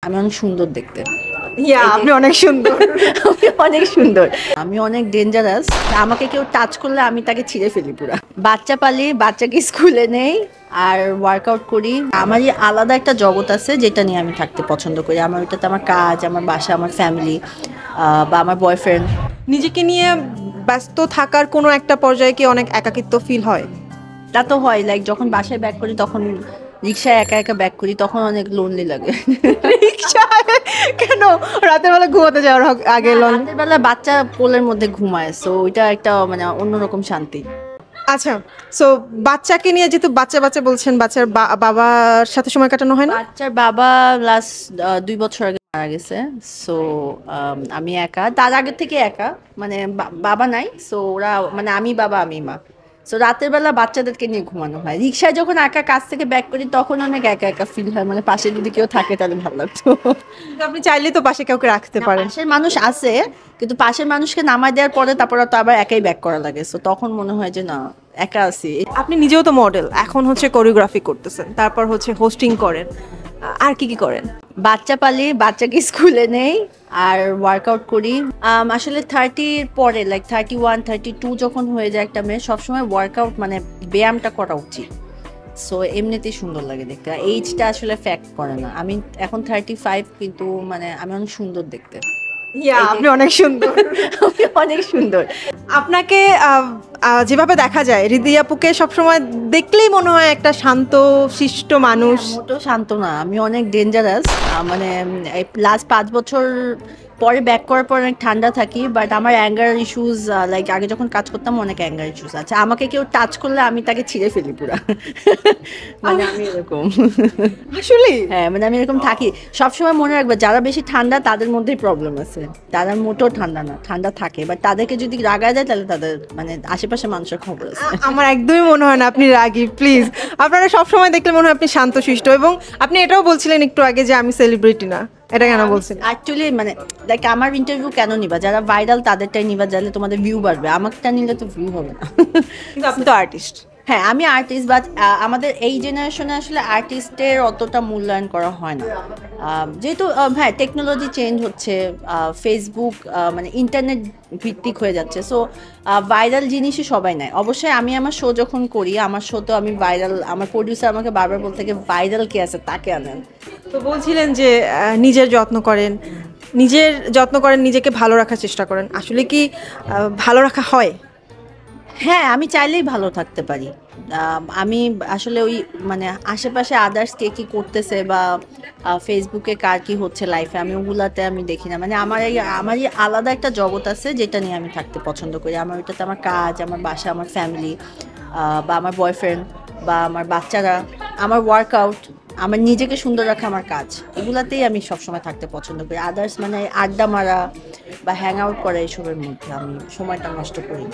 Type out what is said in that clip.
আমি অনেক সুন্দর দেখতে। আপনি অনেক সুন্দর। আমি অনেক সুন্দর, আমি অনেক ডেঞ্জারাস। আমাকে কেউ টাচ করলে আমি তাকে ছিঁড়ে ফেলি পুরা। বাচ্চা পালি, বাচ্চাকে স্কুলে নেই আর ওয়ার্কআউট করি। আমারই আলাদা একটা জগৎ আছে যেটা নিয়ে আমি থাকতে পছন্দ করি। আমার ওইটাতে আমার কাজ, আমার বাসা, আমার ফ্যামিলি বা আমার বয়ফ্রেন্ড। নিজেকে নিয়ে ব্যস্ত থাকার কোনো একটা পর্যায়ে কি অনেক একাকিত্ব ফিল হয়? তা তো হয়, লাইক যখন বাসায় ব্যাক করি তখন রিক্সায় একা একা ব্যাক করি, তখন অনেক লোনলি লাগে। রিকশায় কেন? রাতের বেলা ঘুমাতে যাওয়ার আগে রাতের বেলা বাচ্চা কোলের মধ্যে ঘুমায়, সো ওইটা একটা মানে অন্যরকম শান্তি। আচ্ছা, সো বাচ্চাকে নিয়ে যেহেতু বাচ্চা বাচ্চা বলছেন, বাচ্চার বাবার সাথে সময় কাটানো হয় না? বাচ্চার বাবা লাস্ট 2 বছর আগে মারা গেছে। সো আমি একা, তার আগে থেকে একা, মানে বাবা নাই। সো ওরা মানে আমি বাবা আমি মা। সো রাতের বেলা বাচ্চাদেরকে নিয়ে ঘুমানো হয়। রিক্সায় যখন একা কাজ থেকে ব্যাক করি তখন অনেক একা একা ফিল হয়, মানে পাশে যদি কেউ থাকে তাহলে ভালো লাগতো। কিন্তু আপনি চাইলে তো পাশে কাউকে রাখতে পারেন। পাশের মানুষ আছে, কিন্তু পাশের মানুষকে নামায় দেওয়ার পরে তারপর তো আবার একাই ব্যাক করা লাগে। সো তখন মনে হয় যে না, একা আছি। আপনি নিজেও তো মডেল, এখন হচ্ছে কোরিওগ্রাফি করতেছেন, তারপর হচ্ছে হোস্টিং করেন, আর কি কি করেন? বাচ্চা পালি, বাচ্চাকে স্কুলে নেই আর ওয়ার্কআউট করি। আসলে 30-র পরে, লাইক 31-32 যখন হয়ে যায় একটা মেয়ে, সবসময় ওয়ার্কআউট মানে ব্যায়ামটা করা উচিত। সো এমনিতেই সুন্দর লাগে দেখতে, এইজটা আসলে ফ্যাক্ট করে না। আমি এখন 35, কিন্তু মানে আমি অনেক সুন্দর দেখতে। আপনি অনেক সুন্দর। আমি অনেক সুন্দর। আপনাকে যেভাবে দেখা যায়, হৃদি আপুকে সবসময় দেখলেই মনে হয় একটা শান্ত শিষ্ট মানুষ। মোটেও শান্ত না, আমি অনেক ডেঞ্জারাস। মানে লাস্ট 5 বছর পরে ব্যাক করার পর অনেক ঠান্ডা থাকি, বাট আমার অ্যাঙ্গার ইস্যুস, লাইক আগে যখন কাজ করতাম অনেক অ্যাঙ্গার ইস্যুস আছে। আমাকে কেউ টাচ করলে আমি তাকে ছিঁড়ে ফেলি পুরা। মানে আমি এরকম আসলে হ্যাঁ, মানে আমি এরকম থাকি। সবসময় মনে রাখবে, যারা বেশি ঠান্ডা তাদের মধ্যেই প্রবলেম আছে। তারা মোটেও ঠান্ডা না, ঠান্ডা থাকে, বাট তাদেরকে যদি রাগায় দেয় তাহলে তাদের মানে আশেপাশে মানুষের খবর আছে। আমার একদমই মনে হয় না আপনি রাগী, প্লিজ। আপনারা সবসময় দেখলে মনে হয় আপনি শান্তশিষ্ট, এবং আপনি এটাও বলছিলেন একটু আগে যে আমি সেলিব্রিটি না। এটা কেন বলছেন? অ্যাকচুয়ালি মানে লাইক আমার ইন্টারভিউ কেন নিবা? যারা ভাইরাল তাদেরটাই নিবা, জানলে তোমাদের ভিউ বাড়বে। আমারটা নিলে তো ভিউ হবে না। কিন্তু আপনি তো আর্টিস্ট। হ্যাঁ, আমি আর্টিস্ট, বাট আমাদের এই জেনারেশনে আসলে আর্টিস্টের অতটা মূল্যায়ন করা হয় না। যেহেতু হ্যাঁ, টেকনোলজি চেঞ্জ হচ্ছে, ফেসবুক মানে ইন্টারনেট ভিত্তিক হয়ে যাচ্ছে। সো ভাইরাল জিনিসই সবাই নেয়। অবশ্যই আমি আমার শো যখন করি, আমার শো তো আমি ভাইরাল, আমার প্রডিউসার আমাকে বারবার বলতে থাকে ভাইরাল কে আছে তাকে আনেন। তো বলছিলেন যে নিজের যত্ন করেন, নিজেকে ভালো রাখার চেষ্টা করেন। আসলে কি ভালো রাখা হয়? হ্যাঁ, আমি চাইলেই ভালো থাকতে পারি। আমি আসলে ওই মানে আশেপাশে আদার্স কে কী করতেছে বা ফেসবুকে কার কী হচ্ছে লাইফে, আমি ওগুলাতে আমি দেখি না। মানে আমারই আলাদা একটা জগৎ আছে যেটা নিয়ে আমি থাকতে পছন্দ করি। আমার ওইটাতে আমার কাজ, আমার বাসা, আমার ফ্যামিলি বা আমার বয়ফ্রেন্ড বা আমার বাচ্চারা, আমার ওয়ার্কআউট, আমার নিজেকে সুন্দর রাখা, আমার কাজ, এগুলাতেই আমি সবসময় থাকতে পছন্দ করি। আদার্স মানে আড্ডা মারা বা হ্যাং আউট করা, এসবের মধ্যে আমি সময়টা নষ্ট করি।